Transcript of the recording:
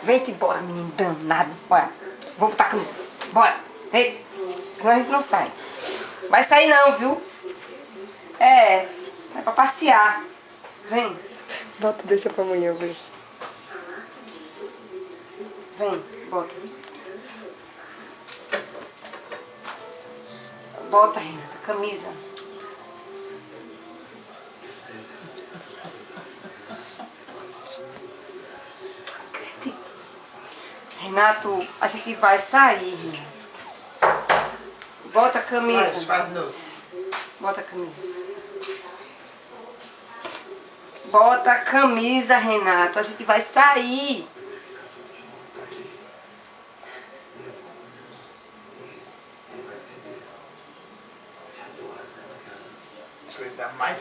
Vem-te embora, menino danado. Bora. Vou botar a camisa. Bora. Ei. Senão a gente não sai. Vai sair não, viu? É pra passear. Vem. Bota, deixa pra amanhã ver. Vem, bota. Bota, Renata, camisa. Renato, a gente vai sair, Renato. Bota a camisa. Bota a camisa. Bota a camisa, Renato. A gente vai sair. Coisa mais